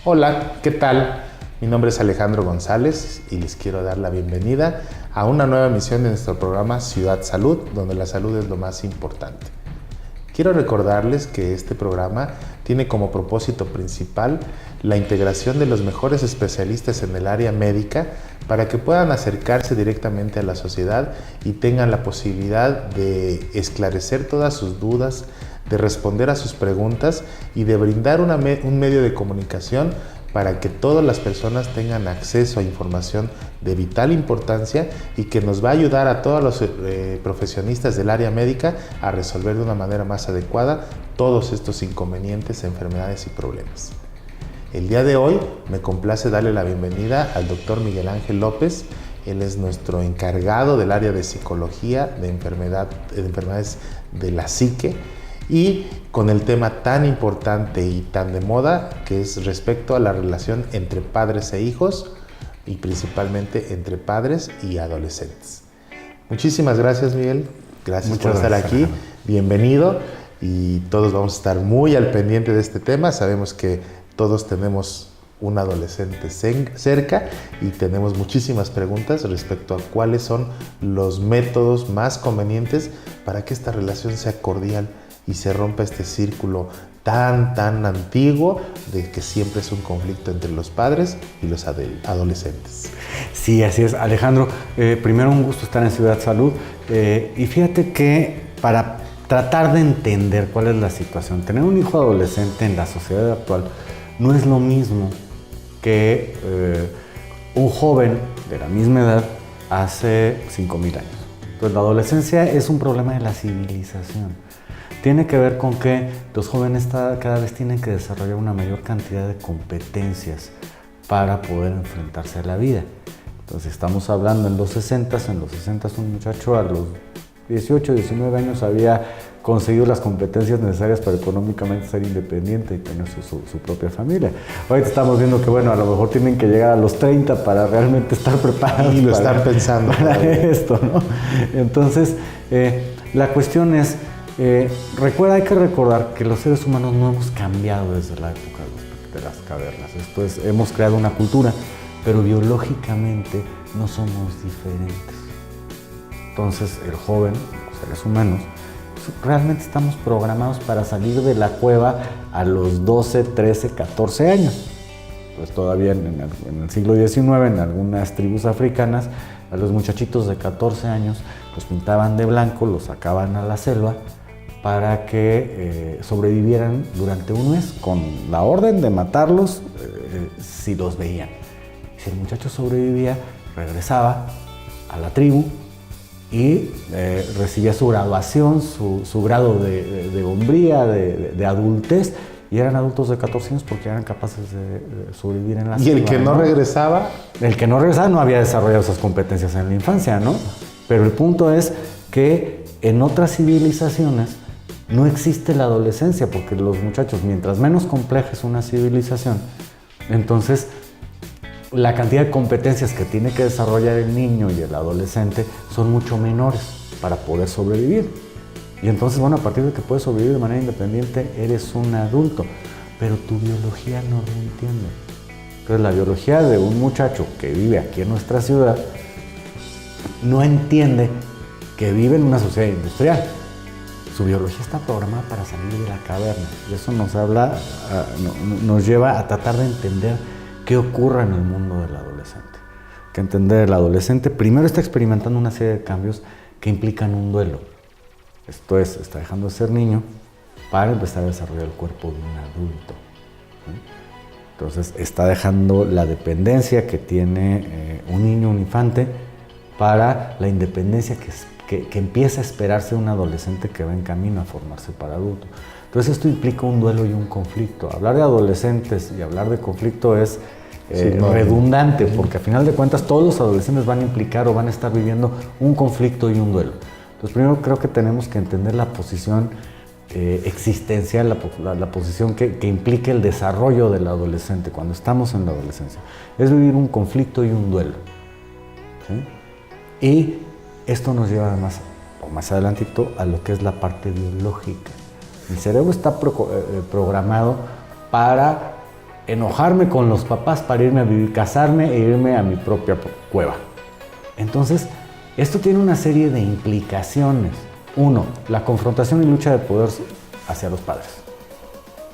Hola, ¿qué tal? Mi nombre es Alejandro González y les quiero dar la bienvenida a una nueva emisión de nuestro programa Ciudad Salud, donde la salud es lo más importante. Quiero recordarles que este programa tiene como propósito principal la integración de los mejores especialistas en el área médica para que puedan acercarse directamente a la sociedad y tengan la posibilidad de esclarecer todas sus dudas, de responder a sus preguntas y de brindar un medio de comunicación para que todas las personas tengan acceso a información de vital importancia y que nos va a ayudar a todos los profesionistas del área médica a resolver de una manera más adecuada todos estos inconvenientes, enfermedades y problemas. El día de hoy me complace darle la bienvenida al doctor Miguel Ángel López. Él es nuestro encargado del área de psicología de enfermedades de la psique y con el tema tan importante y tan de moda que es respecto a la relación entre padres e hijos y principalmente entre padres y adolescentes. Muchísimas gracias, Miguel. Gracias por estar aquí. Bienvenido y todos vamos a estar muy al pendiente de este tema. Sabemos que todos tenemos un adolescente cerca y tenemos muchísimas preguntas respecto a cuáles son los métodos más convenientes para que esta relación sea cordial y se rompa este círculo tan antiguo de que siempre es un conflicto entre los padres y los adolescentes. Sí, así es, Alejandro. Primero, un gusto estar en Ciudad Salud. Y fíjate que para tratar de entender cuál es la situación, tener un hijo adolescente en la sociedad actual no es lo mismo que un joven de la misma edad hace 5,000 años. Pues la adolescencia es un problema de la civilización. Tiene que ver con que los jóvenes cada vez tienen que desarrollar una mayor cantidad de competencias para poder enfrentarse a la vida. Entonces estamos hablando en los 60 un muchacho a los 18, 19 años había conseguido las competencias necesarias para económicamente ser independiente y tener su propia familia. Ahorita estamos viendo que, bueno, a lo mejor tienen que llegar a los 30 para realmente estar preparados. Y lo están pensando. Para esto, ¿no? Entonces, la cuestión es, hay que recordar que los seres humanos no hemos cambiado desde la época de las cavernas. Esto es, hemos creado una cultura, pero biológicamente no somos diferentes. Entonces, el joven, los seres humanos, realmente estamos programados para salir de la cueva a los 12, 13, 14 años. Pues todavía en el siglo XIX, en algunas tribus africanas, a los muchachitos de 14 años los pintaban de blanco, los sacaban a la selva para que sobrevivieran durante un mes con la orden de matarlos si los veían. Si el muchacho sobrevivía, regresaba a la tribu y recibía su graduación, su grado de hombría, de adultez, y eran adultos de 14 años porque eran capaces de sobrevivir en la selva. ¿Y el que no regresaba? El que no regresaba no había desarrollado esas competencias en la infancia, ¿no? Pero el punto es que en otras civilizaciones no existe la adolescencia, porque los muchachos, mientras menos compleja es una civilización, entonces la cantidad de competencias que tiene que desarrollar el niño y el adolescente son mucho menores para poder sobrevivir. Y entonces, bueno, a partir de que puedes sobrevivir de manera independiente, eres un adulto, pero tu biología no lo entiende. Entonces, la biología de un muchacho que vive aquí en nuestra ciudad no entiende que vive en una sociedad industrial. Su biología está programada para salir de la caverna. Y eso nos lleva a tratar de entender qué ocurre en el mundo del adolescente. Que entender, el adolescente primero está experimentando una serie de cambios que implican un duelo. Esto es, está dejando de ser niño para empezar a desarrollar el cuerpo de un adulto. Entonces está dejando la dependencia que tiene un niño, un infante, para la independencia que empieza a esperarse un adolescente que va en camino a formarse para adulto. Entonces esto implica un duelo y un conflicto. Hablar de adolescentes y hablar de conflicto es redundante, porque a final de cuentas todos los adolescentes van a implicar o van a estar viviendo un conflicto y un duelo. Entonces primero creo que tenemos que entender la posición existencial, la posición que implica el desarrollo del adolescente cuando estamos en la adolescencia. Es vivir un conflicto y un duelo, ¿sí? Y esto nos lleva además, o más adelantito, a lo que es la parte biológica. El cerebro está programado para enojarme con los papás para irme a vivir, casarme e irme a mi propia cueva. Entonces, esto tiene una serie de implicaciones. Uno, la confrontación y lucha de poder hacia los padres.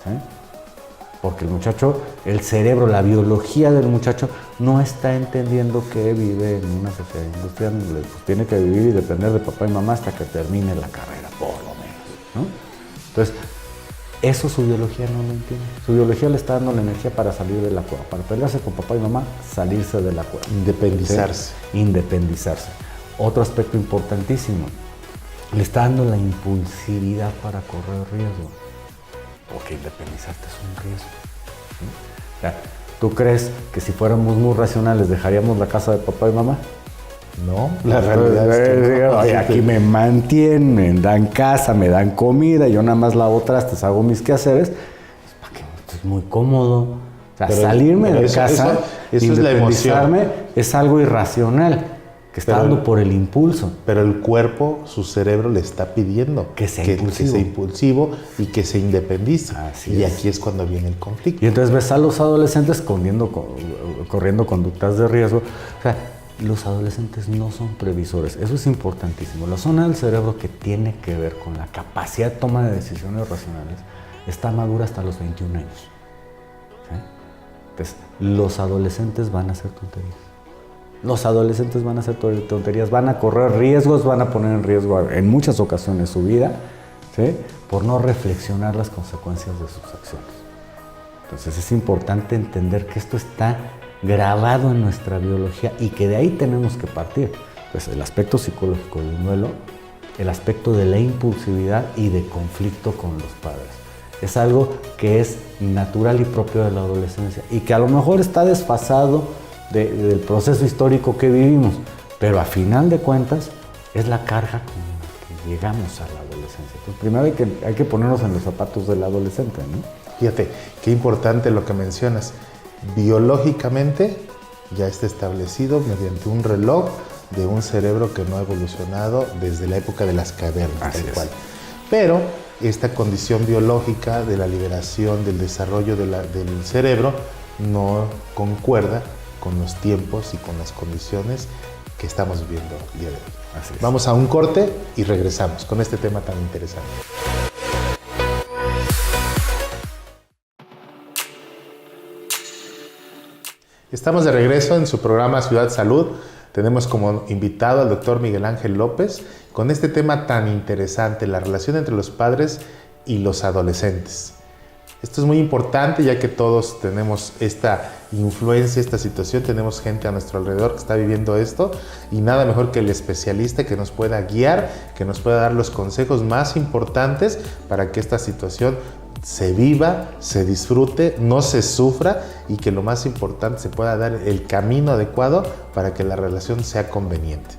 ¿Sí? Porque el muchacho, el cerebro, la biología del muchacho no está entendiendo que vive en una sociedad industrial donde pues, tiene que vivir y depender de papá y mamá hasta que termine la carrera, por lo menos, ¿no? Entonces, eso su biología no lo entiende. Su biología le está dando la energía para salir de la cueva, para pelearse con papá y mamá, salirse de la cueva. Independizarse. ¿Sí? Independizarse. Otro aspecto importantísimo, le está dando la impulsividad para correr riesgo. Porque independizarte es un riesgo. ¿Sí? O sea, ¿tú crees que si fuéramos muy racionales dejaríamos la casa de papá y mamá? No, la realidad es que no. Oye, aquí me mantienen, me dan casa, me dan comida, yo nada más lavo trastes, hago mis quehaceres. Es muy cómodo. O sea, pero salirme de casa, eso independizarme, es algo irracional, que está dando por el impulso. Pero el cuerpo, su cerebro le está pidiendo que sea impulsivo y que se independice. Y aquí es cuando viene el conflicto. Y entonces ves a los adolescentes corriendo conductas de riesgo. O sea, los adolescentes no son previsores. Eso es importantísimo. La zona del cerebro que tiene que ver con la capacidad de toma de decisiones racionales está madura hasta los 21 años. ¿Sí? Entonces, los adolescentes van a hacer tonterías. Los adolescentes van a hacer tonterías, van a correr riesgos, van a poner en riesgo en muchas ocasiones su vida, ¿sí? Por no reflexionar las consecuencias de sus acciones. Entonces es importante entender que esto está grabado en nuestra biología y que de ahí tenemos que partir. Pues el aspecto psicológico del duelo, el aspecto de la impulsividad y de conflicto con los padres. Es algo que es natural y propio de la adolescencia y que a lo mejor está desfasado del proceso histórico que vivimos, pero a final de cuentas es la carga con la que llegamos a la adolescencia. Entonces, primero hay que ponernos en los zapatos del adolescente, ¿no? Fíjate, qué importante lo que mencionas. Biológicamente ya está establecido mediante un reloj de un cerebro que no ha evolucionado desde la época de las cavernas, tal cual. Pero esta condición biológica de la liberación, del desarrollo del cerebro, no concuerda con los tiempos y con las condiciones que estamos viviendo el día de hoy. Vamos a un corte y regresamos con este tema tan interesante. Estamos de regreso en su programa Ciudad Salud. Tenemos como invitado al doctor Miguel Ángel López con este tema tan interesante, la relación entre los padres y los adolescentes. Esto es muy importante ya que todos tenemos esta influencia, esta situación, tenemos gente a nuestro alrededor que está viviendo esto y nada mejor que el especialista que nos pueda guiar, que nos pueda dar los consejos más importantes para que esta situación se viva, se disfrute, no se sufra y que lo más importante se pueda dar el camino adecuado para que la relación sea conveniente.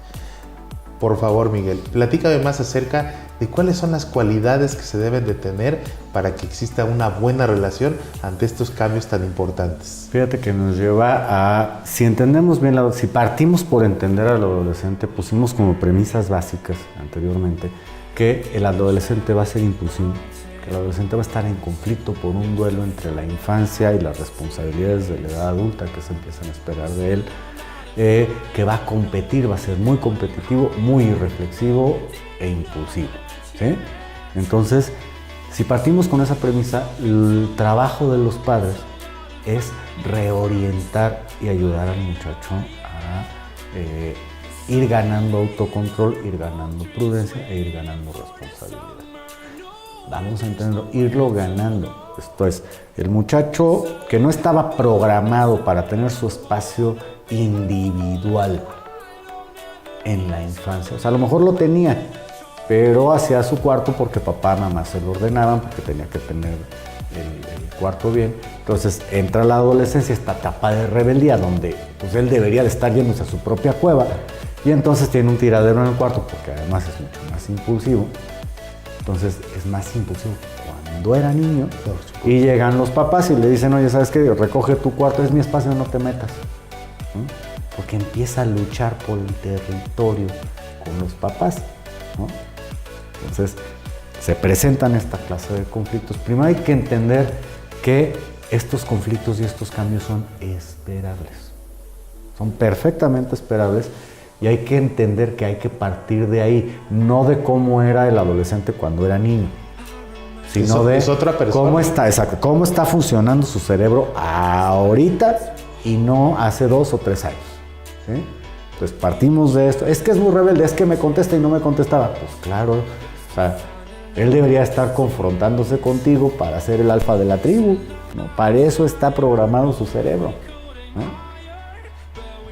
Por favor, Miguel, platícame más acerca de cuáles son las cualidades que se deben de tener para que exista una buena relación ante estos cambios tan importantes. Fíjate que nos lleva a, si entendemos bien, si partimos por entender al adolescente, pusimos como premisas básicas anteriormente que el adolescente va a ser impulsivo, que el adolescente va a estar en conflicto por un duelo entre la infancia y las responsabilidades de la edad adulta que se empiezan a esperar de él, que va a competir, va a ser muy competitivo, muy irreflexivo e impulsivo, ¿sí? Entonces, si partimos con esa premisa, el trabajo de los padres es reorientar y ayudar al muchacho a ir ganando autocontrol, ir ganando prudencia e ir ganando responsabilidad. Vamos a entenderlo, irlo ganando. Esto es, el muchacho que no estaba programado para tener su espacio individual en la infancia. O sea, a lo mejor lo tenía, pero hacía su cuarto porque papá, mamá se lo ordenaban, porque tenía que tener el cuarto bien. Entonces entra la adolescencia, esta etapa de rebeldía, donde pues, él debería de estar yéndose a su propia cueva, y entonces tiene un tiradero en el cuarto, porque además es mucho más impulsivo. Entonces es más impulsivo cuando era niño, y llegan los papás y le dicen, oye, ¿sabes qué? Recoge tu cuarto, es mi espacio, no te metas. ¿No? Porque empieza a luchar por el territorio con los papás, ¿no? Entonces se presentan esta clase de conflictos. Primero hay que entender que estos conflictos y estos cambios son esperables. Son perfectamente esperables y hay que entender que hay que partir de ahí, no de cómo era el adolescente cuando era niño, sino de otra persona. cómo está funcionando su cerebro ahorita y no hace 2 o 3 años. ¿Sí? Entonces partimos de esto. Es que es muy rebelde, es que me contesta y no me contestaba. Pues claro, o sea, él debería estar confrontándose contigo para ser el alfa de la tribu, ¿no? Para eso está programado su cerebro, ¿no?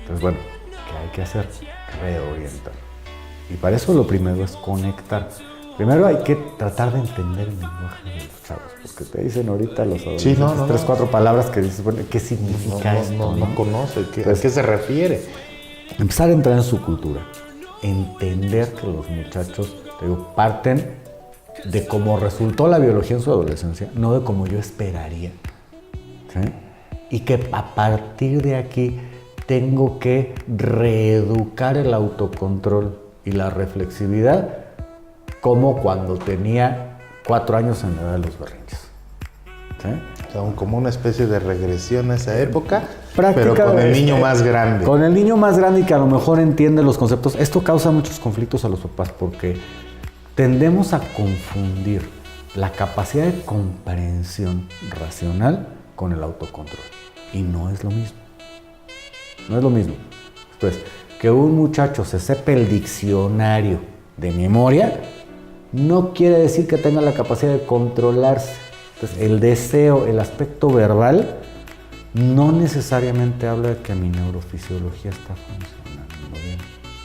Entonces, bueno, ¿qué hay que hacer? Reorientar. Y para eso lo primero es conectar. Primero hay que tratar de entender el lenguaje de los chavos, porque te dicen ahorita los adolescentes 3, 4 palabras que dices, bueno, ¿qué significa esto? No conoce, ¿a qué se refiere? Empezar a entrar en su cultura, entender que los muchachos, te digo, parten de cómo resultó la biología en su adolescencia, no de cómo yo esperaría, ¿sí? Y que a partir de aquí tengo que reeducar el autocontrol y la reflexividad como cuando tenía 4 años en la edad de los berrinches, ¿sí? O sea, como una especie de regresión a esa época, Práctica, pero con el niño más grande. Con el niño más grande y que a lo mejor entiende los conceptos. Esto causa muchos conflictos a los papás porque tendemos a confundir la capacidad de comprensión racional con el autocontrol. Y no es lo mismo. No es lo mismo. Entonces, que un muchacho se sepa el diccionario de memoria no quiere decir que tenga la capacidad de controlarse. Entonces, el deseo, el aspecto verbal, no necesariamente habla de que mi neurofisiología está funcionando bien,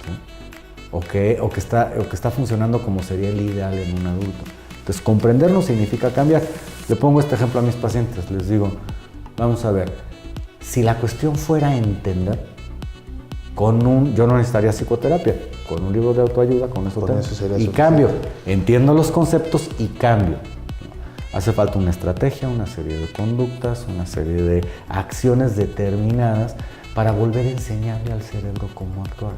¿sí? o que está funcionando como sería el ideal en un adulto. Entonces, comprender no significa cambiar. Le pongo este ejemplo a mis pacientes, les digo, vamos a ver, si la cuestión fuera entender, yo no necesitaría psicoterapia, con un libro de autoayuda, con eso tengo. Y cambio, entiendo los conceptos y cambio. Hace falta una estrategia, una serie de conductas, una serie de acciones determinadas para volver a enseñarle al cerebro cómo actuar.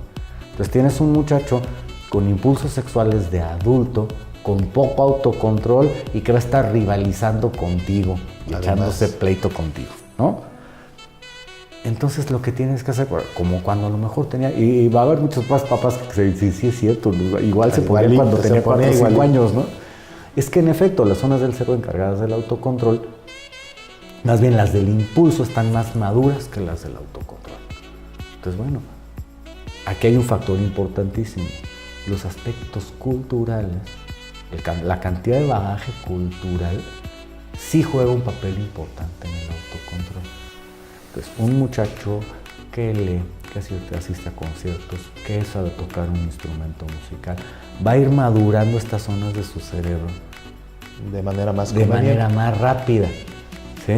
Entonces tienes un muchacho con impulsos sexuales de adulto, con poco autocontrol y que va a estar rivalizando contigo, echándose pleito contigo, ¿no? Entonces lo que tienes que hacer, como cuando a lo mejor tenía, y va a haber muchos papás que sí es cierto, igual se ponía cuando tenía 4 o 5 años, ¿no? Es que en efecto las zonas del cerebro encargadas del autocontrol, más bien las del impulso, están más maduras que las del autocontrol. Entonces, bueno, aquí hay un factor importantísimo. Los aspectos culturales, la cantidad de bagaje cultural, sí juega un papel importante en el autocontrol. Entonces, un muchacho que lee, que asiste a conciertos, que sabe tocar un instrumento musical, va a ir madurando estas zonas de su cerebro de manera más rápida, ¿sí?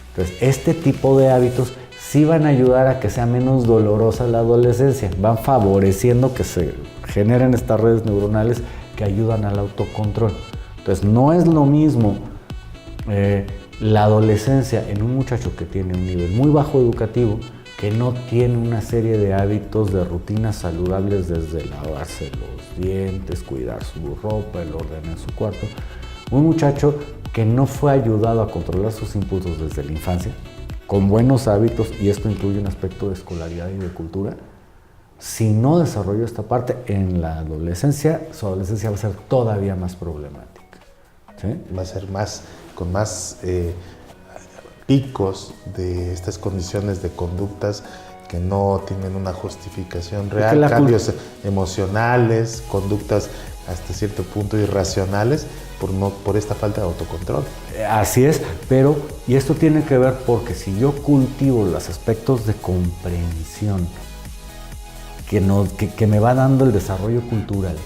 Entonces, este tipo de hábitos sí van a ayudar a que sea menos dolorosa la adolescencia, van favoreciendo que se generen estas redes neuronales que ayudan al autocontrol. Entonces, no es lo mismo la adolescencia en un muchacho que tiene un nivel muy bajo educativo, que no tiene una serie de hábitos, de rutinas saludables desde lavarse los dientes, cuidar su ropa, el orden en su cuarto. Un muchacho que no fue ayudado a controlar sus impulsos desde la infancia, con buenos hábitos, y esto incluye un aspecto de escolaridad y de cultura, si no desarrolló esta parte en la adolescencia, su adolescencia va a ser todavía más problemática, ¿sí? Va a ser con más picos de estas condiciones de conductas que no tienen una justificación real, cambios emocionales, conductas hasta cierto punto irracionales por esta falta de autocontrol. Así es, pero, y esto tiene que ver porque si yo cultivo los aspectos de comprensión que me va dando el desarrollo cultural,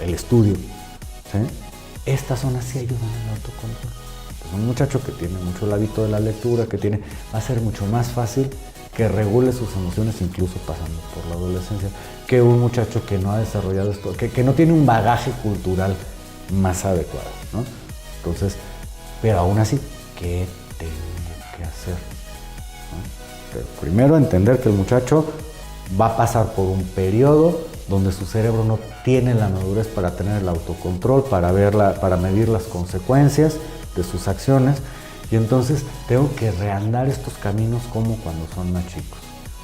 el estudio, ¿sí? Estas zonas sí ayudan al autocontrol. Entonces, un muchacho que tiene mucho el hábito de la lectura, va a ser mucho más fácil que regule sus emociones, incluso pasando por la adolescencia, que un muchacho que no ha desarrollado esto, que no tiene un bagaje cultural más adecuado, ¿no? Entonces, pero aún así, ¿qué tengo que hacer? ¿No? Pero primero entender que el muchacho va a pasar por un periodo donde su cerebro no tiene la madurez para tener el autocontrol, para medir las consecuencias de sus acciones, Y entonces tengo que reandar estos caminos como cuando son más chicos.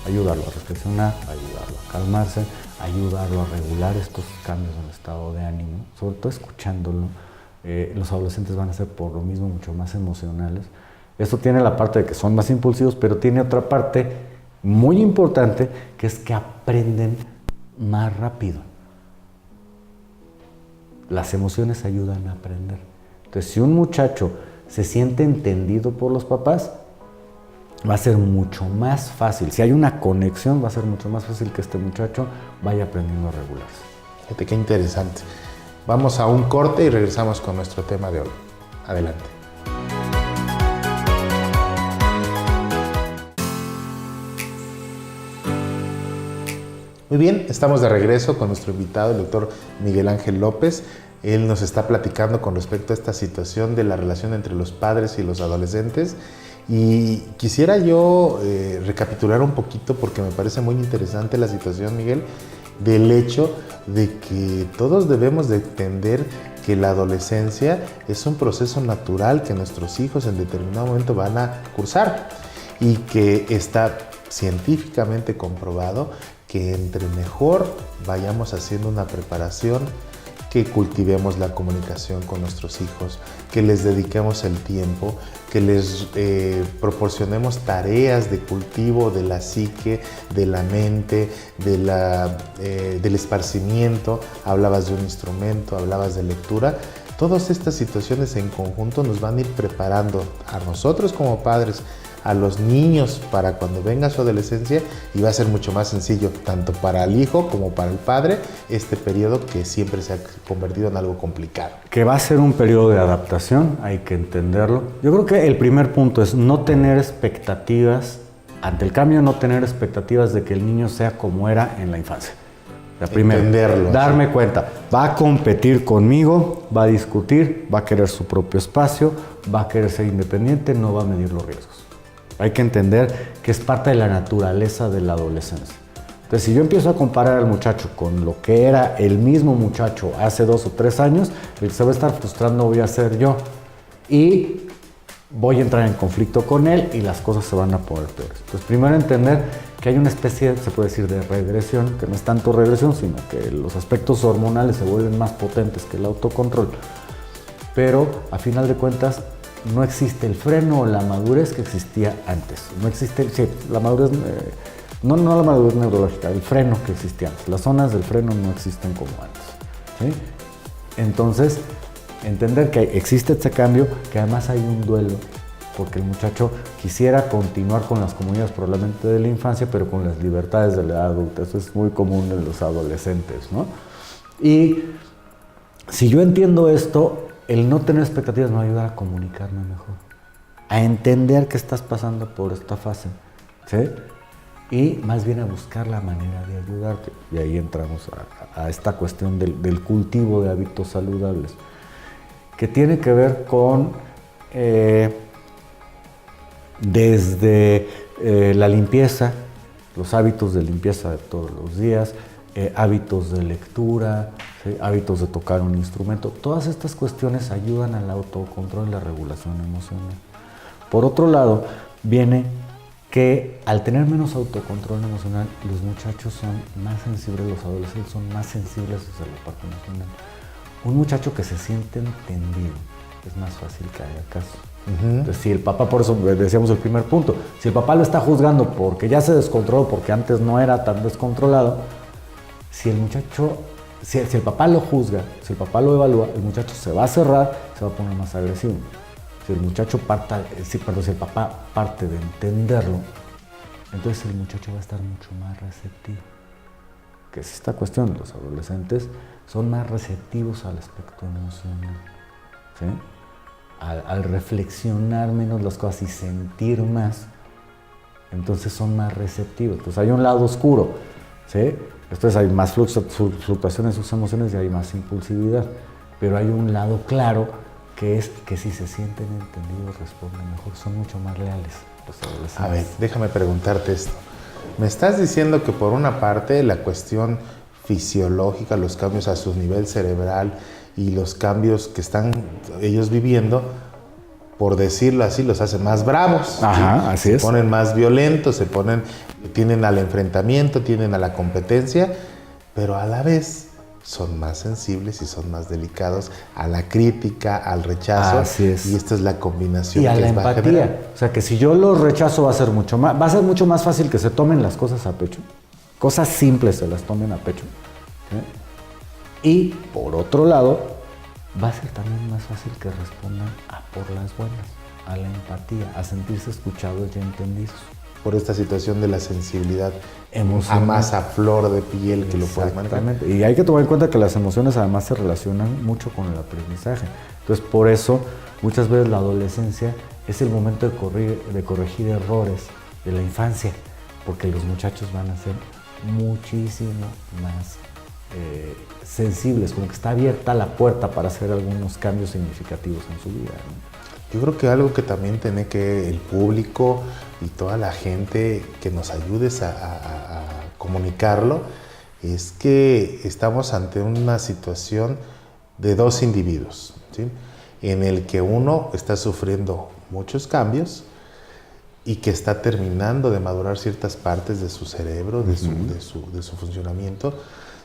Ayudarlo a reflexionar, ayudarlo a calmarse, ayudarlo a regular estos cambios en el estado de ánimo, sobre todo escuchándolo. Los adolescentes van a ser por lo mismo mucho más emocionales. Esto tiene la parte de que son más impulsivos, pero tiene otra parte muy importante, que es que aprenden más rápido. Las emociones ayudan a aprender. Entonces, si un muchacho se siente entendido por los papás, va a ser mucho más fácil. Si hay una conexión, va a ser mucho más fácil que este muchacho vaya aprendiendo a regularse. Fíjate qué interesante. Vamos a un corte y regresamos con nuestro tema de hoy. Adelante. Muy bien, estamos de regreso con nuestro invitado, el doctor Miguel Ángel López. Él nos está platicando con respecto a esta situación de la relación entre los padres y los adolescentes. Y quisiera yo recapitular un poquito, porque me parece muy interesante la situación, Miguel, del hecho de que todos debemos de entender que la adolescencia es un proceso natural que nuestros hijos en determinado momento van a cursar y que está científicamente comprobado que entre mejor vayamos haciendo una preparación, que cultivemos la comunicación con nuestros hijos, que les dediquemos el tiempo, que les proporcionemos tareas de cultivo de la psique, de la mente, del esparcimiento. Hablabas de un instrumento, hablabas de lectura. Todas estas situaciones en conjunto nos van a ir preparando a nosotros como padres, a los niños para cuando venga su adolescencia, y va a ser mucho más sencillo tanto para el hijo como para el padre este periodo que siempre se ha convertido en algo complicado. Que va a ser un periodo de adaptación, hay que entenderlo. Yo creo que el primer punto es no tener expectativas, ante el cambio no tener expectativas de que el niño sea como era en la infancia. Primero, entenderlo, darme sí. Cuenta, va a competir conmigo, va a discutir, va a querer su propio espacio, va a querer ser independiente, no va a medir los riesgos. Hay que entender que es parte de la naturaleza de la adolescencia. Entonces, si yo empiezo a comparar al muchacho con lo que era el mismo muchacho hace 2 o 3 años, el que se va a estar frustrando voy a ser yo. Y voy a entrar en conflicto con él y las cosas se van a poner peores. Entonces, primero entender que hay una especie, se puede decir, de regresión, que no es tanto regresión, sino que los aspectos hormonales se vuelven más potentes que el autocontrol. Pero, a final de cuentas, no existe el freno o la madurez que existía antes. No existe, sí, la madurez, no la madurez neurológica, el freno que existía antes. Las zonas del freno no existen como antes, ¿sí? Entonces, entender que existe este cambio, que además hay un duelo, porque el muchacho quisiera continuar con las comunidades probablemente de la infancia, pero con las libertades de la edad adulta. Eso es muy común en los adolescentes, ¿no? Y si yo entiendo esto, el no tener expectativas me va a ayudar a comunicarme mejor, a entender que estás pasando por esta fase, ¿sí? Y más bien a buscar la manera de ayudarte. Y ahí entramos a esta cuestión del cultivo de hábitos saludables, que tiene que ver con desde la limpieza, los hábitos de limpieza de todos los días, hábitos de lectura, ¿sí? Hábitos de tocar un instrumento. Todas estas cuestiones ayudan al autocontrol y la regulación emocional. Por otro lado, viene que al tener menos autocontrol emocional, los muchachos son más sensibles, los adolescentes son más sensibles hacia la parte emocional. Un muchacho que se siente entendido es más fácil que haga caso. Entonces, si el papá, por eso decíamos el primer punto, si el papá lo está juzgando porque ya se descontroló, porque antes no era tan descontrolado, si el muchacho, si el papá lo juzga, si el papá lo evalúa, el muchacho se va a cerrar, se va a poner más agresivo. Si el muchacho si el papá parte de entenderlo, entonces el muchacho va a estar mucho más receptivo. Que es esta cuestión, los adolescentes son más receptivos al aspecto emocional, ¿sí? Al reflexionar menos las cosas y sentir más, entonces son más receptivos. Entonces hay un lado oscuro, ¿sí? Entonces hay más fluctuaciones en sus emociones y hay más impulsividad. Pero hay un lado claro, que es que si se sienten entendidos, responden mejor, son mucho más leales los adolescentes. A ver, déjame preguntarte esto. Me estás diciendo que por una parte la cuestión fisiológica, los cambios a su nivel cerebral y los cambios que están ellos viviendo, por decirlo así, los hace más bravos. Ajá, ¿sí? así es. Se ponen más violentos, tienen al enfrentamiento, tienen a la competencia, pero a la vez son más sensibles y son más delicados a la crítica, al rechazo. Así es. Y esta es la combinación Y a que la les va a generar. empatía. O sea, que si yo los rechazo va a ser mucho más fácil que se tomen las cosas a pecho. Cosas simples se las tomen a pecho. ¿Sí? Y por otro lado, va a ser también más fácil que respondan a por las buenas, a la empatía, a sentirse escuchados y entendidos. Por esta situación de la sensibilidad Emocional. a más a flor de piel que lo puede manejar. Exactamente. Y hay que tomar en cuenta que las emociones además se relacionan mucho con el aprendizaje. Entonces, por eso, muchas veces la adolescencia es el momento de corregir errores de la infancia, porque los muchachos van a ser muchísimo más sensibles, como que está abierta la puerta para hacer algunos cambios significativos en su vida, ¿no? Yo creo que algo que también tiene que el público y toda la gente que nos ayudes a comunicarlo es que estamos ante una situación de dos individuos, ¿sí? En el que uno está sufriendo muchos cambios y que está terminando de madurar ciertas partes de su cerebro, de su funcionamiento,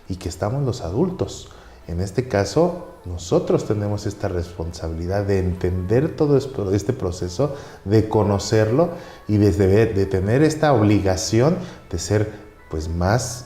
y que estamos los adultos. En este caso, nosotros tenemos esta responsabilidad de entender todo este proceso, de conocerlo y de tener esta obligación de ser pues, más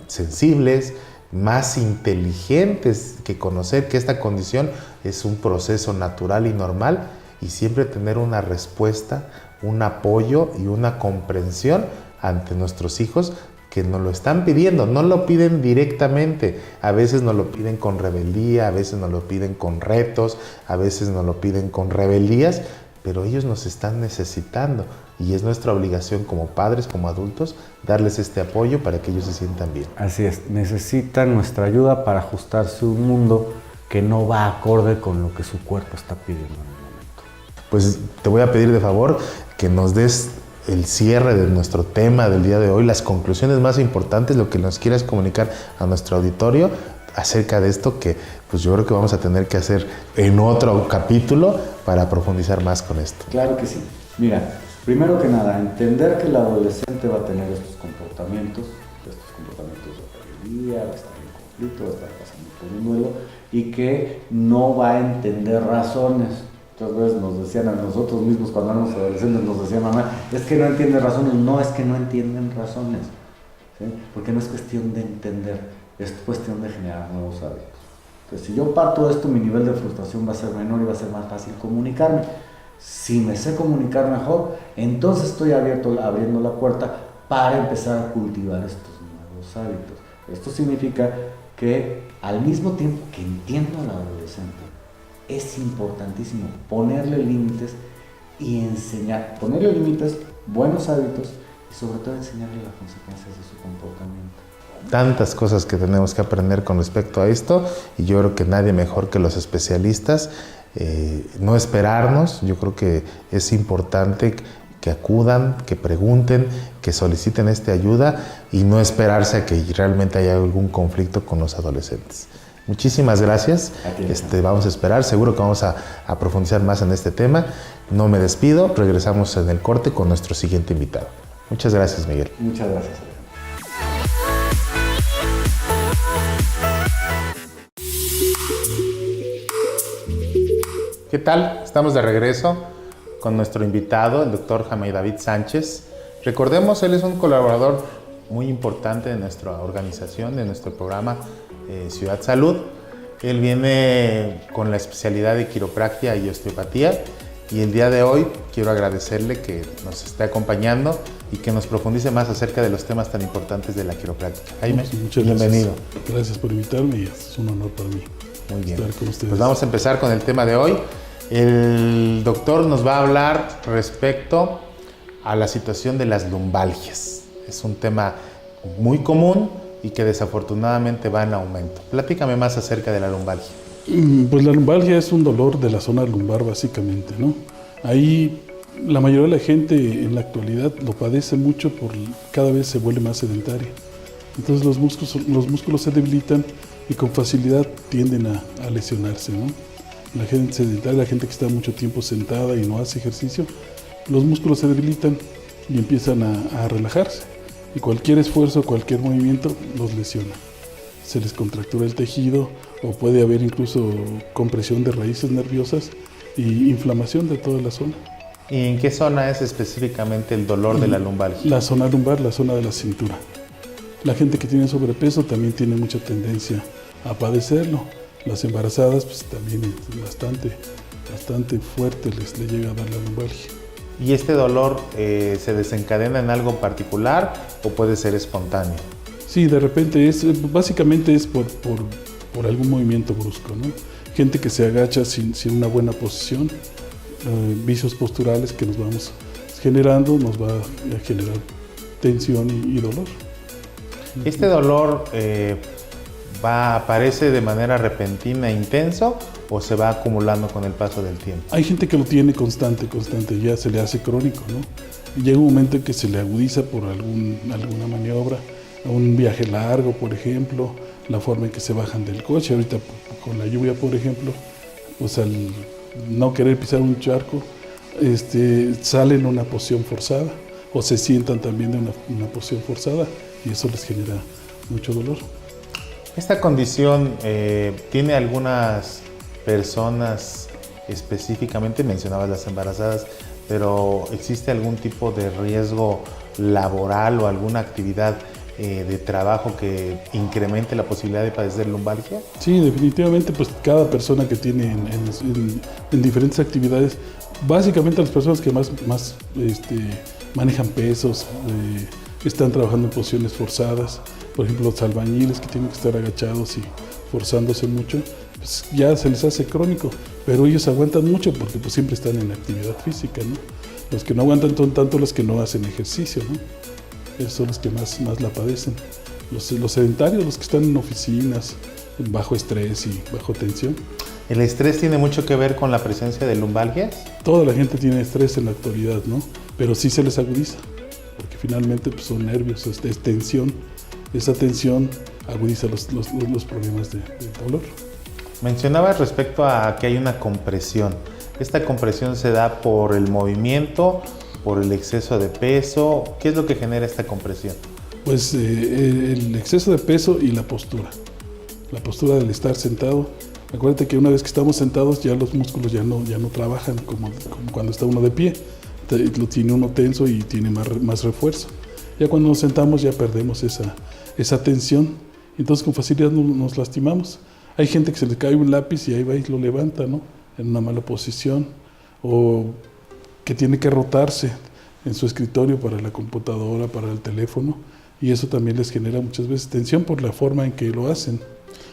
sensibles, más inteligentes, que conocer que esta condición es un proceso natural y normal, y siempre tener una respuesta, un apoyo y una comprensión ante nuestros hijos que nos lo están pidiendo. No lo piden directamente, a veces nos lo piden con rebeldía, a veces nos lo piden con retos, a veces nos lo piden con rebeldías, pero ellos nos están necesitando y es nuestra obligación como padres, como adultos, darles este apoyo para que ellos se sientan bien. Así es, necesitan nuestra ayuda para ajustarse a un mundo que no va acorde con lo que su cuerpo está pidiendo en el momento. Pues te voy a pedir de favor que nos des el cierre de nuestro tema del día de hoy, las conclusiones más importantes, lo que nos quieras comunicar a nuestro auditorio acerca de esto, que pues yo creo que vamos a tener que hacer en otro capítulo para profundizar más con esto. Claro que sí. Mira, primero que nada, entender que el adolescente va a tener estos comportamientos de rebeldía, va a estar en conflicto, va a estar pasando por un duelo y que no va a entender razones. Muchas veces nos decían a nosotros mismos cuando éramos adolescentes, nos decía mamá, es que no entiende razones. No, es que no entienden razones, ¿sí? Porque no es cuestión de entender, es cuestión de generar nuevos hábitos. Entonces, si yo parto de esto, mi nivel de frustración va a ser menor y va a ser más fácil comunicarme. Si me sé comunicar mejor, entonces estoy abriendo la puerta para empezar a cultivar estos nuevos hábitos. Esto significa que al mismo tiempo que entiendo al adolescente, es importantísimo ponerle límites y ponerle límites, buenos hábitos y sobre todo enseñarle las consecuencias de su comportamiento. Tantas cosas que tenemos que aprender con respecto a esto y yo creo que nadie mejor que los especialistas. No esperarnos, yo creo que es importante que acudan, que pregunten, que soliciten esta ayuda y no esperarse a que realmente haya algún conflicto con los adolescentes. Muchísimas gracias. Vamos a esperar, seguro que vamos a profundizar más en este tema. No me despido, regresamos en el corte con nuestro siguiente invitado. Muchas gracias, Miguel. Muchas gracias. ¿Qué tal? Estamos de regreso con nuestro invitado, el doctor Jamey David Sánchez. Recordemos, él es un colaborador muy importante de nuestra organización, de nuestro programa Ciudad Salud. Él viene con la especialidad de quiropráctica y osteopatía y el día de hoy quiero agradecerle que nos esté acompañando y que nos profundice más acerca de los temas tan importantes de la quiropráctica. Jaime, muchas bienvenido. Gracias por invitarme y es un honor para mí. Muy bien. Estar con ustedes. Pues vamos a empezar con el tema de hoy. El doctor nos va a hablar respecto a la situación de las lumbalgias. Es un tema muy común y que desafortunadamente va en aumento. Platícame más acerca de la lumbalgia. Pues la lumbalgia es un dolor de la zona lumbar básicamente, ¿no? Ahí la mayoría de la gente en la actualidad lo padece mucho cada vez se vuelve más sedentaria. Entonces los músculos se debilitan y con facilidad tienden a lesionarse, ¿no? La gente sedentaria, la gente que está mucho tiempo sentada y no hace ejercicio, los músculos se debilitan y empiezan a relajarse. Y cualquier esfuerzo, cualquier movimiento los lesiona. Se les contractura el tejido o puede haber incluso compresión de raíces nerviosas y inflamación de toda la zona. ¿Y en qué zona es específicamente el dolor de la lumbalgia? La zona lumbar, la zona de la cintura. La gente que tiene sobrepeso también tiene mucha tendencia a padecerlo. Las embarazadas pues también bastante fuerte le llega a dar la lumbalgia. ¿Y este dolor se desencadena en algo particular o puede ser espontáneo? Sí, de repente básicamente es por algún movimiento brusco, ¿no? Gente que se agacha sin una buena posición, vicios posturales que nos vamos generando, nos va a generar tensión y dolor. ¿Este dolor aparece de manera repentina e intenso o se va acumulando con el paso del tiempo? Hay gente que lo tiene constante, ya se le hace crónico, ¿no? Y llega un momento en que se le agudiza por alguna maniobra, un viaje largo, por ejemplo, la forma en que se bajan del coche. Ahorita con la lluvia, por ejemplo, pues al no querer pisar un charco, salen en una posición forzada o se sientan también de una posición forzada y eso les genera mucho dolor. ¿Esta condición tiene algunas personas específicamente? Mencionabas las embarazadas, pero ¿existe algún tipo de riesgo laboral o alguna actividad de trabajo que incremente la posibilidad de padecer lumbalgia? Sí, definitivamente, pues cada persona que tiene en diferentes actividades, básicamente las personas que más manejan pesos, están trabajando en posiciones forzadas, por ejemplo los albañiles que tienen que estar agachados y forzándose mucho, pues ya se les hace crónico, pero ellos aguantan mucho porque pues siempre están en actividad física, ¿no? Los que no aguantan son tanto los que no hacen ejercicio, ¿no? Esos son los que más la padecen. Los sedentarios, los que están en oficinas, bajo estrés y bajo tensión. ¿El estrés tiene mucho que ver con la presencia de lumbalgias? Toda la gente tiene estrés en la actualidad, ¿no? Pero sí se les agudiza, porque finalmente pues, son nervios, es tensión. Esa tensión agudiza los problemas de dolor. Mencionabas respecto a que hay una compresión. ¿Esta compresión se da por el movimiento, por el exceso de peso? ¿Qué es lo que genera esta compresión? Pues el exceso de peso y la postura. La postura del estar sentado. Acuérdate que una vez que estamos sentados ya los músculos ya no trabajan como cuando está uno de pie. Lo tiene uno tenso y tiene más refuerzo. Ya cuando nos sentamos ya perdemos esa tensión. Entonces con facilidad nos lastimamos. Hay gente que se le cae un lápiz y ahí va y lo levanta, ¿no? En una mala posición. O que tiene que rotarse en su escritorio para la computadora, para el teléfono. Y eso también les genera muchas veces tensión por la forma en que lo hacen.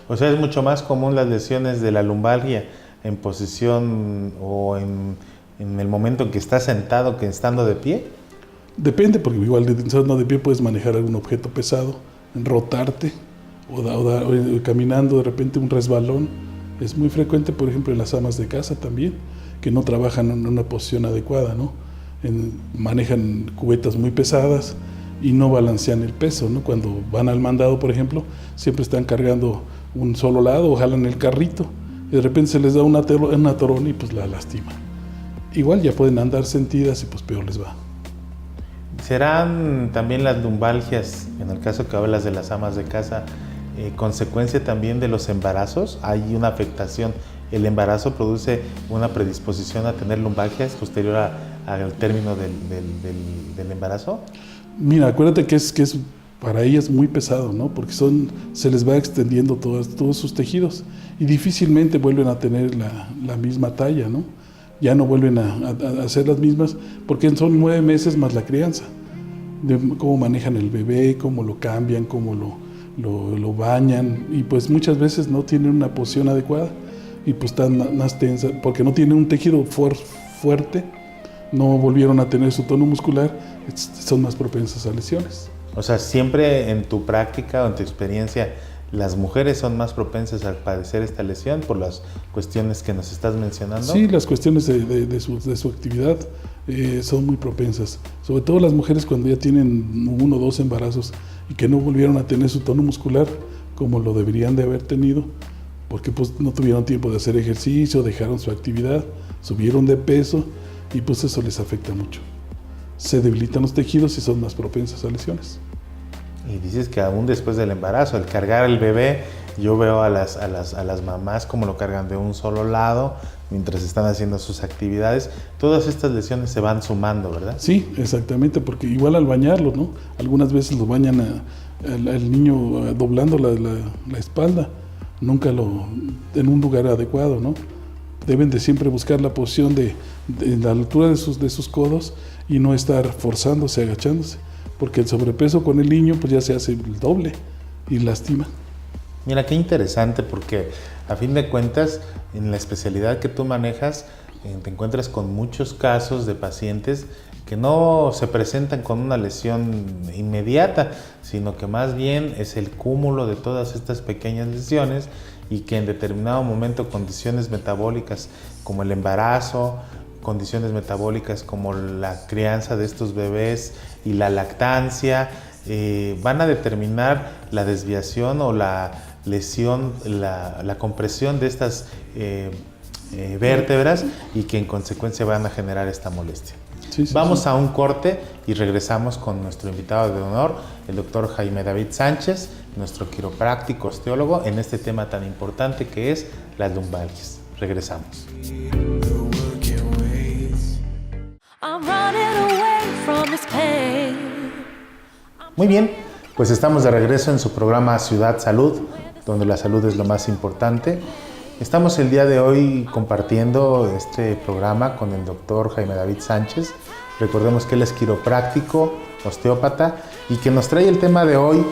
O sea, es mucho más común las lesiones de la lumbalgia en posición o en el momento en que estás sentado que estando de pie. Depende, porque igual estando de pie puedes manejar algún objeto pesado, rotarte o caminando de repente un resbalón. Es muy frecuente, por ejemplo, en las amas de casa también, que no trabajan en una posición adecuada, ¿no? Manejan cubetas muy pesadas y no balancean el peso, ¿no? Cuando van al mandado, por ejemplo, siempre están cargando un solo lado o jalan el carrito y de repente se les da una atorón y pues la lastima. Igual ya pueden andar sentidas y pues peor les va. ¿Serán también las lumbalgias, en el caso que hablas de las amas de casa, consecuencia también de los embarazos? ¿Hay una afectación? ¿El embarazo produce una predisposición a tener lumbalgias posterior al término del embarazo? Mira, acuérdate que es para ellas muy pesado, ¿no? Porque se les va extendiendo todos sus tejidos y difícilmente vuelven a tener la misma talla, ¿no? Ya no vuelven a ser las mismas porque son 9 meses más la crianza. De cómo manejan el bebé, cómo lo cambian, cómo lo bañan y pues muchas veces no tienen una posición adecuada y pues están más tensas porque no tienen un tejido fuerte, no volvieron a tener su tono muscular, son más propensas a lesiones. O sea, siempre en tu práctica o en tu experiencia, ¿las mujeres son más propensas a padecer esta lesión por las cuestiones que nos estás mencionando? Sí, las cuestiones de su actividad son muy propensas. Sobre todo las mujeres cuando ya tienen 1 o 2 embarazos y que no volvieron a tener su tono muscular como lo deberían de haber tenido, porque pues no tuvieron tiempo de hacer ejercicio, dejaron su actividad, subieron de peso y pues eso les afecta mucho. Se debilitan los tejidos y son más propensos a lesiones. Y dices que aún después del embarazo, al cargar al bebé, yo veo a las mamás como lo cargan de un solo lado mientras están haciendo sus actividades. Todas estas lesiones se van sumando, ¿verdad? Sí, exactamente, porque igual al bañarlo, ¿no? Algunas veces lo bañan al niño doblando la espalda, nunca en un lugar adecuado, ¿no? Deben de siempre buscar la posición de la altura de sus codos y no estar forzándose, agachándose, porque el sobrepeso con el niño pues ya se hace el doble y lastima. Mira, qué interesante, porque a fin de cuentas, en la especialidad que tú manejas, te encuentras con muchos casos de pacientes que no se presentan con una lesión inmediata, sino que más bien es el cúmulo de todas estas pequeñas lesiones y que en determinado momento condiciones metabólicas como el embarazo, condiciones metabólicas como la crianza de estos bebés y la lactancia, van a determinar la desviación o la lesión, la compresión de estas vértebras y que en consecuencia van a generar esta molestia. Sí, Vamos a un corte y regresamos con nuestro invitado de honor, el doctor Jaime David Sánchez, nuestro quiropráctico osteólogo, en este tema tan importante que es las lumbalgias. Regresamos. Muy bien, pues estamos de regreso en su programa Ciudad Salud, donde la salud es lo más importante. Estamos el día de hoy compartiendo este programa con el doctor Jaime David Sánchez. Recordemos que él es quiropráctico, osteópata, y que nos trae el tema de hoy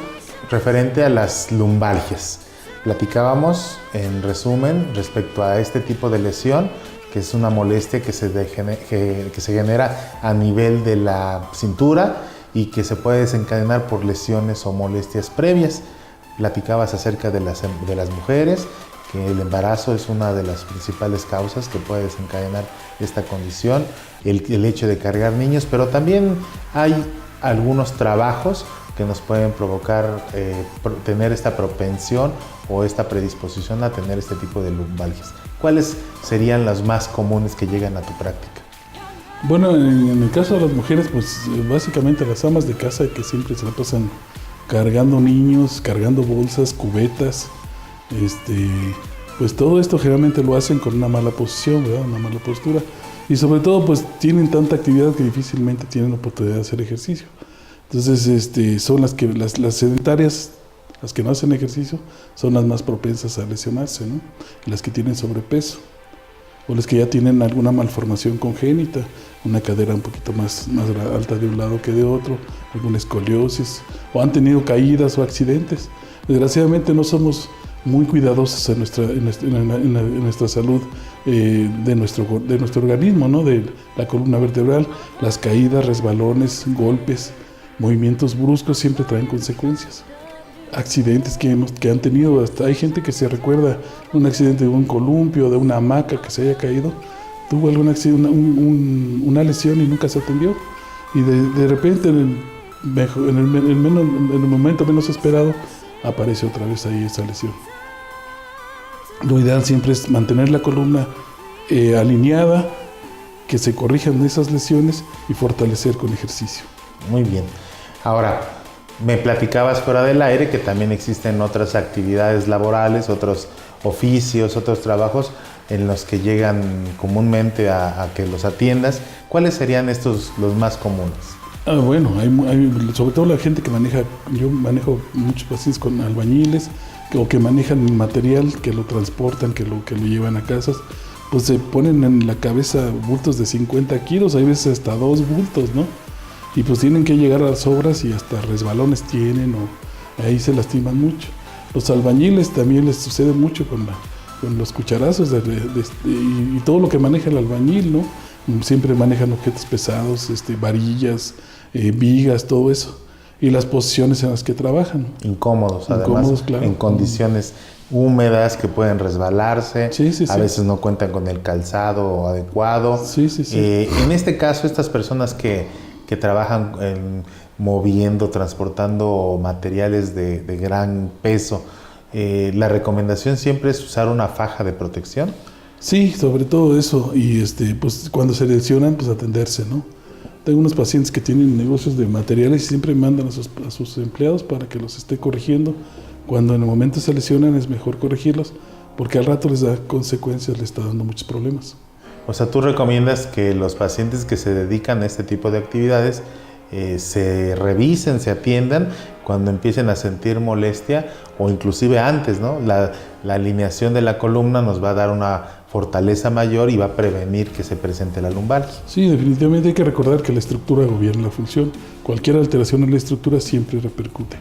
referente a las lumbalgias. Platicábamos en resumen respecto a este tipo de lesión, que es una molestia que se genera a nivel de la cintura y que se puede desencadenar por lesiones o molestias previas. Platicabas acerca de las mujeres, que el embarazo es una de las principales causas que puede desencadenar esta condición, el hecho de cargar niños, pero también hay algunos trabajos que nos pueden provocar tener esta propensión o esta predisposición a tener este tipo de lumbalgias. ¿Cuáles serían las más comunes que llegan a tu práctica? Bueno, en el caso de las mujeres, pues básicamente las amas de casa que siempre se la pasan cargando niños, cargando bolsas, cubetas, pues todo esto generalmente lo hacen con una mala posición, ¿verdad? Una mala postura. Y sobre todo, pues tienen tanta actividad que difícilmente tienen la oportunidad de hacer ejercicio. Entonces, son las sedentarias, las que no hacen ejercicio, son las más propensas a lesionarse, ¿no? Las que tienen sobrepeso, o las que ya tienen alguna malformación congénita, una cadera un poquito más alta de un lado que de otro, alguna escoliosis, o han tenido caídas o accidentes. Desgraciadamente no somos muy cuidadosos en nuestra salud de nuestro organismo, ¿no? De la columna vertebral. Las caídas, resbalones, golpes, movimientos bruscos siempre traen consecuencias. Accidentes que han tenido, hasta hay gente que se recuerda un accidente de un columpio, de una hamaca que se haya caído, tuvo algún accidente, una lesión y nunca se atendió. Y de repente, en el momento menos esperado, aparece otra vez ahí esa lesión. Lo ideal siempre es mantener la columna alineada, que se corrijan esas lesiones y fortalecer con ejercicio. Muy bien. Ahora, me platicabas fuera del aire que también existen otras actividades laborales, otros oficios, otros trabajos en los que llegan comúnmente a que los atiendas. ¿Cuáles serían estos los más comunes? Bueno, hay sobre todo la gente que maneja, yo manejo muchos pacientes con albañiles o que manejan material, que lo transportan, que lo llevan a casas, pues se ponen en la cabeza bultos de 50 kilos, hay veces hasta 2 bultos, ¿no? Y pues tienen que llegar a las obras y hasta resbalones tienen o ahí se lastiman mucho. Los albañiles también les sucede mucho con los cucharazos y todo lo que maneja el albañil, ¿no? Siempre manejan objetos pesados, varillas, vigas, todo eso. Y las posiciones en las que trabajan. Incómodos, además, claro. En condiciones húmedas que pueden resbalarse, sí. A veces no cuentan con el calzado adecuado. Sí. En este caso, estas personas que trabajan moviendo, transportando materiales de gran peso, la recomendación siempre es usar una faja de protección. Sí, sobre todo eso, y pues cuando se lesionan, pues atenderse, ¿no? Tengo unos pacientes que tienen negocios de materiales y siempre mandan a sus empleados para que los esté corrigiendo. Cuando en el momento se lesionan es mejor corregirlos, porque al rato les da consecuencias, les está dando muchos problemas. O sea, tú recomiendas que los pacientes que se dedican a este tipo de actividades se revisen, se atiendan cuando empiecen a sentir molestia o inclusive antes, ¿no? La alineación de la columna nos va a dar una fortaleza mayor y va a prevenir que se presente la lumbalgia. Sí, definitivamente hay que recordar que la estructura gobierna la función. Cualquier alteración en la estructura siempre repercute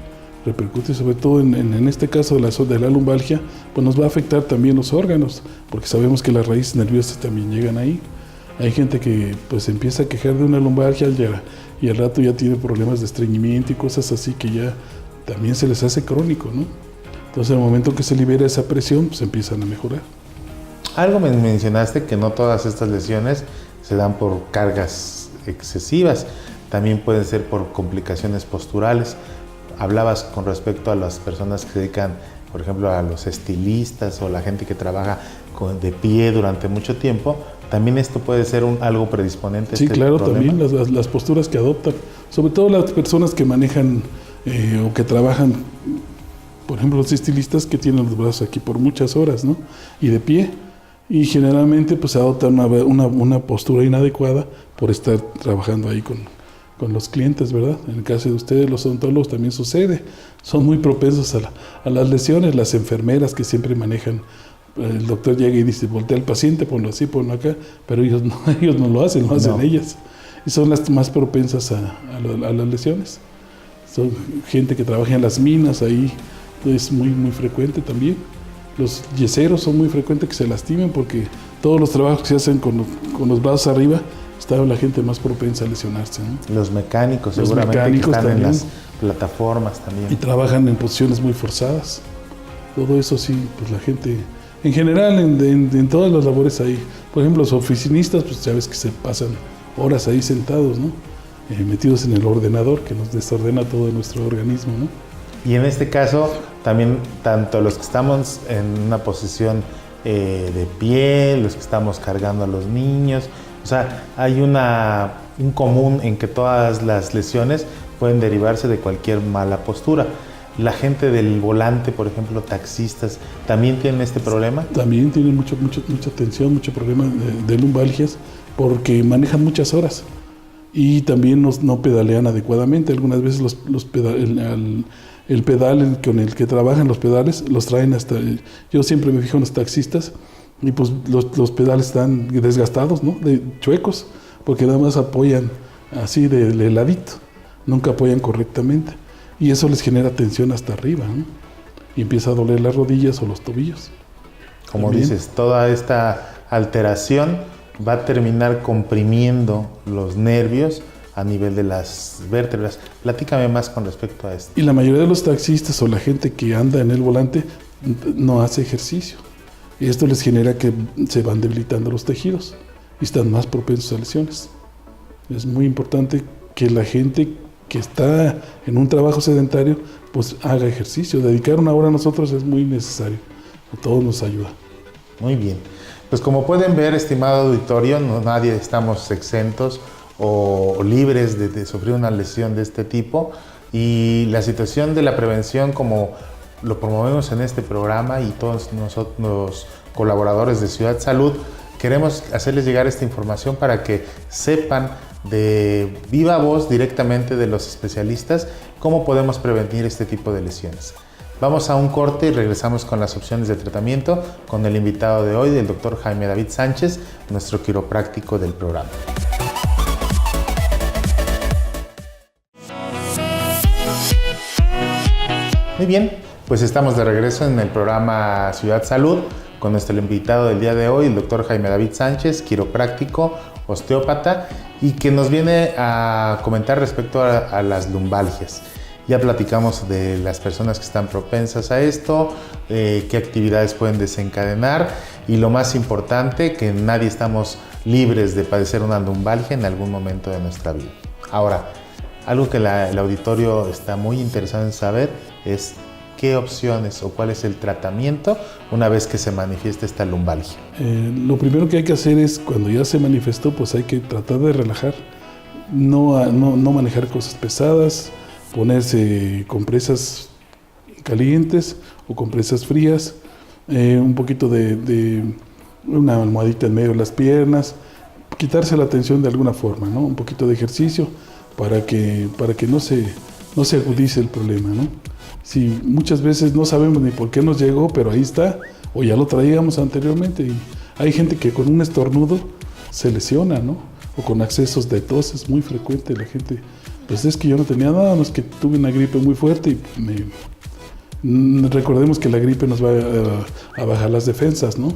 sobre todo en este caso de la lumbalgia, pues nos va a afectar también los órganos, porque sabemos que las raíces nerviosas también llegan ahí. Hay gente que pues empieza a quejar de una lumbalgia y al rato ya tiene problemas de estreñimiento y cosas así que ya también se les hace crónico, ¿no? Entonces, en el momento que se libera esa presión, pues empiezan a mejorar. Algo me mencionaste que no todas estas lesiones se dan por cargas excesivas, también pueden ser por complicaciones posturales. Hablabas con respecto a las personas que se dedican, por ejemplo, a los estilistas o la gente que trabaja de pie durante mucho tiempo. ¿También esto puede ser algo predisponente? Sí, claro, también las posturas que adoptan, sobre todo las personas que manejan o que trabajan, por ejemplo, los estilistas que tienen los brazos aquí por muchas horas, ¿no? Y de pie. Y generalmente pues adoptan una postura inadecuada por estar trabajando ahí con los clientes, ¿verdad? En el caso de ustedes, los odontólogos, también sucede. Son muy propensos a las lesiones. Las enfermeras que siempre manejan, el doctor llega y dice, voltea al paciente, ponlo así, ponlo acá, pero ellos no lo hacen, lo hacen ellas. Y son las más propensas a las lesiones. Son gente que trabaja en las minas, ahí es muy, muy frecuente también. Los yeseros son muy frecuentes que se lastimen porque todos los trabajos que se hacen con los brazos arriba, está la gente más propensa a lesionarse, ¿no? Los mecánicos seguramente que están también en las plataformas también. Y trabajan en posiciones muy forzadas. Todo eso sí, pues la gente, en general, en todas las labores ahí. Por ejemplo, los oficinistas, pues ya ves que se pasan horas ahí sentados, ¿no? Metidos en el ordenador que nos desordena todo nuestro organismo, ¿no? Y en este caso, también tanto los que estamos en una posición de pie, los que estamos cargando a los niños, o sea, hay un común en que todas las lesiones pueden derivarse de cualquier mala postura. La gente del volante, por ejemplo, taxistas, ¿también tienen este problema? También tienen mucha tensión, mucho problema de lumbalgias, porque manejan muchas horas y también no pedalean adecuadamente. Algunas veces el pedal con el que trabajan, los pedales, los traen hasta... Yo siempre me fijo en los taxistas y pues los pedales están desgastados, ¿no? Chuecos, porque nada más apoyan así de ladito, nunca apoyan correctamente. Y eso les genera tensión hasta arriba, ¿no? Y empieza a doler las rodillas o los tobillos. Como también dices, toda esta alteración va a terminar comprimiendo los nervios a nivel de las vértebras. Platícame más con respecto a esto. Y la mayoría de los taxistas o la gente que anda en el volante no hace ejercicio. Y esto les genera que se van debilitando los tejidos y están más propensos a lesiones. Es muy importante que la gente que está en un trabajo sedentario, pues haga ejercicio. Dedicar una hora a nosotros es muy necesario. A todos nos ayuda. Muy bien. Pues como pueden ver, estimado auditorio, nadie estamos exentos o libres de sufrir una lesión de este tipo. Y la situación de la prevención, como lo promovemos en este programa y todos nosotros, los colaboradores de Ciudad Salud, queremos hacerles llegar esta información para que sepan de viva voz directamente de los especialistas cómo podemos prevenir este tipo de lesiones. Vamos a un corte y regresamos con las opciones de tratamiento con el invitado de hoy, el doctor Jaime David Sánchez, nuestro quiropráctico del programa. Muy bien, pues estamos de regreso en el programa Ciudad Salud con nuestro invitado del día de hoy, el doctor Jaime David Sánchez, quiropráctico, osteópata, y que nos viene a comentar respecto a las lumbalgias. Ya platicamos de las personas que están propensas a esto, qué actividades pueden desencadenar y lo más importante, que nadie estamos libres de padecer una lumbalgia en algún momento de nuestra vida. Ahora, algo que el auditorio está muy interesado en saber es qué opciones o cuál es el tratamiento una vez que se manifiesta esta lumbalgia? Lo primero que hay que hacer es, cuando ya se manifestó, pues hay que tratar de relajar, no manejar cosas pesadas, ponerse compresas calientes o compresas frías, un poquito de una almohadita en medio de las piernas, quitarse la tensión de alguna forma, ¿no? Un poquito de ejercicio para que no se agudice el problema, ¿no? Si muchas veces no sabemos ni por qué nos llegó, pero ahí está, o ya lo traíamos anteriormente, y hay gente que con un estornudo se lesiona, ¿no? O con accesos de tos, es muy frecuente la gente, pues es que yo no tenía nada, más que tuve una gripe muy fuerte y recordemos que la gripe nos va a bajar las defensas, ¿no?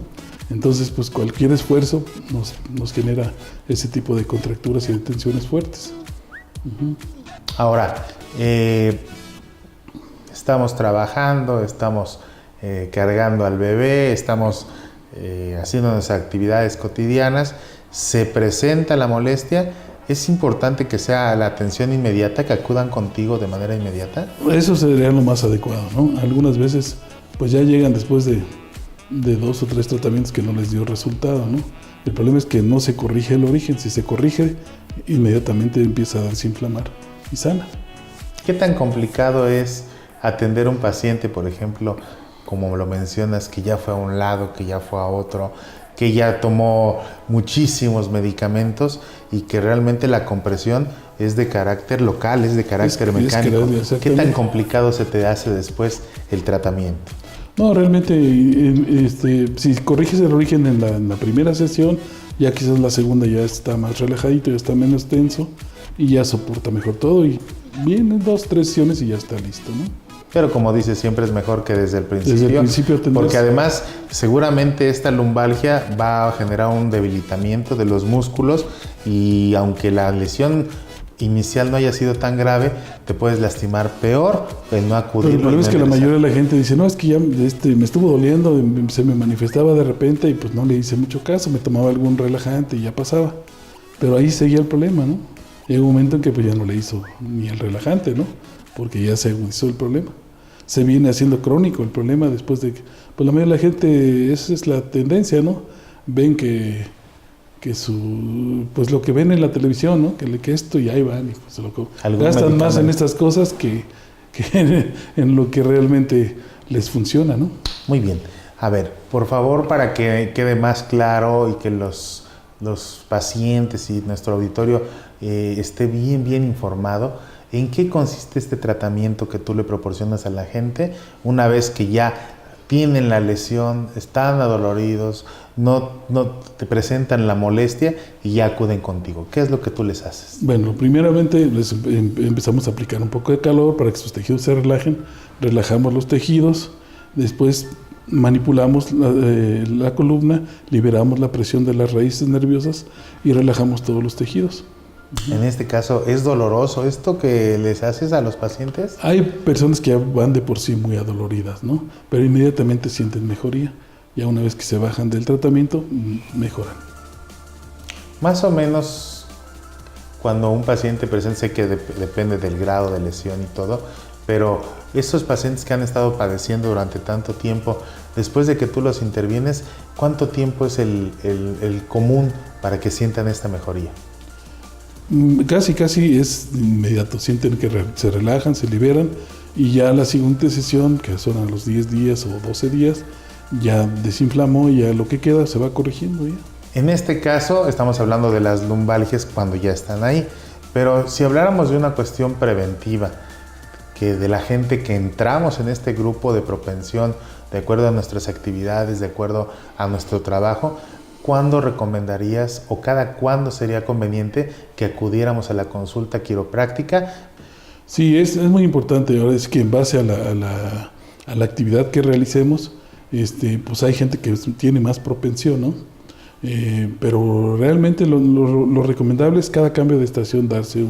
Entonces, pues cualquier esfuerzo nos genera ese tipo de contracturas y de tensiones fuertes. Ahora, estamos trabajando, estamos cargando al bebé, estamos haciendo nuestras actividades cotidianas, se presenta la molestia. ¿Es importante que sea la atención inmediata, que acudan contigo de manera inmediata? Eso sería lo más adecuado, ¿no? Algunas veces pues ya llegan después de 2 o 3 tratamientos que no les dio resultado, ¿no? El problema es que no se corrige el origen. Si se corrige, inmediatamente empieza a desinflamar y sana. ¿Qué tan complicado es atender a un paciente, por ejemplo, como lo mencionas, que ya fue a un lado, que ya fue a otro, que ya tomó muchísimos medicamentos y que realmente la compresión es de carácter local, es de carácter mecánico? ¿Qué tan complicado se te hace después el tratamiento? No, realmente, si corriges el origen en la primera sesión, ya quizás la segunda ya está más relajadito, ya está menos tenso y ya soporta mejor todo, y vienen 2 o 3 sesiones y ya está listo, ¿no? Pero como dices, siempre es mejor que desde el principio. Desde el principio porque además seguramente esta lumbalgia va a generar un debilitamiento de los músculos, y aunque la lesión inicial no haya sido tan grave, te puedes lastimar peor el no acudir. Pero el problema es que la mayoría de la gente dice, no, es que ya me estuvo doliendo, se me manifestaba de repente y pues no le hice mucho caso, me tomaba algún relajante y ya pasaba. Pero ahí seguía el problema, ¿no? Llega un momento en que pues ya no le hizo ni el relajante, ¿no? Porque ya se agudizó el problema. Se viene haciendo crónico el problema después de que, pues la mayoría de la gente, esa es la tendencia, ¿no? Ven que pues lo que ven en la televisión, ¿no? Que esto, y ahí van, y pues gastan más en estas cosas que en lo que realmente les funciona, ¿no? Muy bien. A ver, por favor, para que quede más claro y que los pacientes y nuestro auditorio esté bien informado, ¿en qué consiste este tratamiento que tú le proporcionas a la gente una vez que ya tienen la lesión, están adoloridos, no te presentan la molestia y ya acuden contigo? ¿Qué es lo que tú les haces? Bueno, primeramente les empezamos a aplicar un poco de calor para que sus tejidos se relajen, relajamos los tejidos, después manipulamos la columna, liberamos la presión de las raíces nerviosas y relajamos todos los tejidos. En este caso, ¿es doloroso esto que les haces a los pacientes? Hay personas que ya van de por sí muy adoloridas, ¿no? Pero inmediatamente sienten mejoría. Ya una vez que se bajan del tratamiento, mejoran. Más o menos, cuando un paciente presenta, sé que depende del grado de lesión y todo, pero estos pacientes que han estado padeciendo durante tanto tiempo, después de que tú los intervienes, ¿cuánto tiempo es el común para que sientan esta mejoría? Casi es inmediato. Sienten que se relajan, se liberan, y ya la siguiente sesión, que son a los 10 días o 12 días, ya desinflamó y ya lo que queda se va corrigiendo ya. En este caso estamos hablando de las lumbalgias cuando ya están ahí, pero si habláramos de una cuestión preventiva, que de la gente que entramos en este grupo de propensión, de acuerdo a nuestras actividades, de acuerdo a nuestro trabajo, ¿cuándo recomendarías o cada cuándo sería conveniente que acudiéramos a la consulta quiropráctica? Sí, es muy importante. Ahora es que en base a la actividad que realicemos, pues hay gente que tiene más propensión, ¿no? Pero realmente lo recomendable es cada cambio de estación darse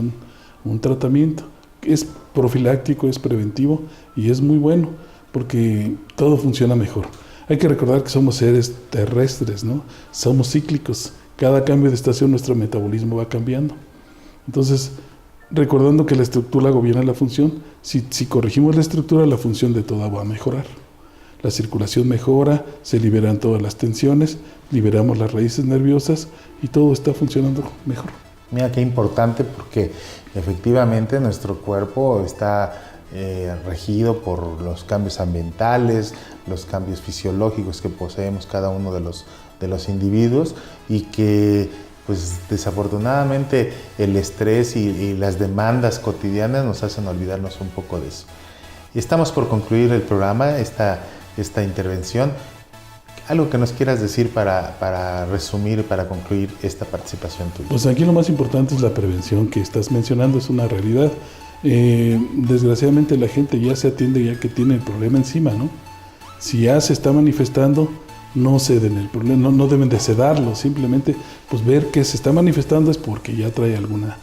un tratamiento. Es profiláctico, es preventivo y es muy bueno porque todo funciona mejor. Hay que recordar que somos seres terrestres, ¿no? Somos cíclicos. Cada cambio de estación nuestro metabolismo va cambiando. Entonces, recordando que la estructura gobierna la función. Si corregimos la estructura, la función de toda va a mejorar. La circulación mejora, se liberan todas las tensiones, liberamos las raíces nerviosas y todo está funcionando mejor. Mira qué importante, porque efectivamente nuestro cuerpo está regido por los cambios ambientales, los cambios fisiológicos que poseemos cada uno de los individuos, y que pues desafortunadamente el estrés y las demandas cotidianas nos hacen olvidarnos un poco de eso. Y estamos por concluir el programa, esta intervención. Algo que nos quieras decir para resumir, para concluir esta participación tuya. Pues aquí lo más importante es la prevención que estás mencionando, es una realidad. Desgraciadamente la gente ya se atiende ya que tiene el problema encima, ¿no? Si ya se está manifestando, no ceden el problema, no deben de sedarlo, simplemente pues ver que se está manifestando es porque ya trae alguna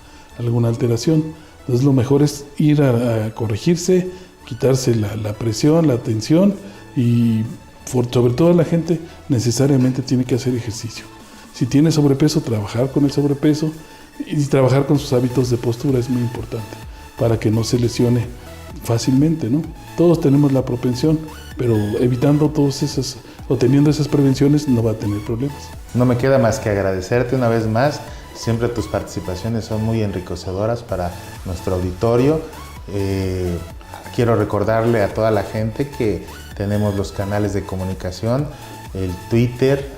alteración. Entonces lo mejor es ir a corregirse, quitarse la presión, la tensión, y sobre todo la gente necesariamente tiene que hacer ejercicio. Si tiene sobrepeso, trabajar con el sobrepeso y trabajar con sus hábitos de postura es muy importante para que no se lesione fácilmente, ¿no? Todos tenemos la propensión, pero evitando todas esas o teniendo esas prevenciones no va a tener problemas. No me queda más que agradecerte una vez más. Siempre tus participaciones son muy enriquecedoras para nuestro auditorio. Quiero recordarle a toda la gente que tenemos los canales de comunicación, el Twitter,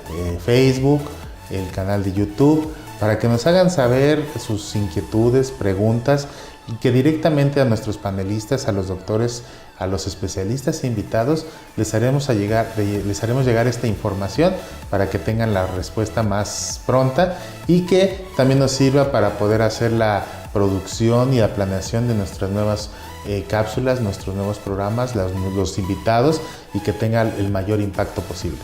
Facebook, el canal de YouTube, para que nos hagan saber sus inquietudes, preguntas, y que directamente a nuestros panelistas, a los doctores, a los especialistas e invitados les haremos llegar esta información para que tengan la respuesta más pronta, y que también nos sirva para poder hacer la producción y la planeación de nuestras nuevas cápsulas, nuestros nuevos programas, los invitados, y que tenga el mayor impacto posible.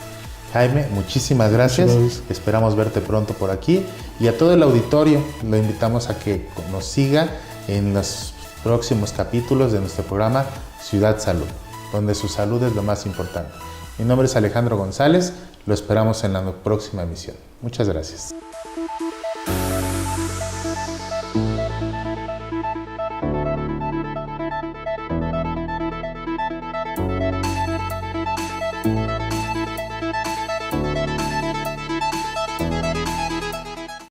Jaime, muchísimas gracias. Esperamos verte pronto por aquí, y a todo el auditorio lo invitamos a que nos siga en los próximos capítulos de nuestro programa Ciudad Salud, donde su salud es lo más importante. Mi nombre es Alejandro González, lo esperamos en la próxima emisión. Muchas gracias.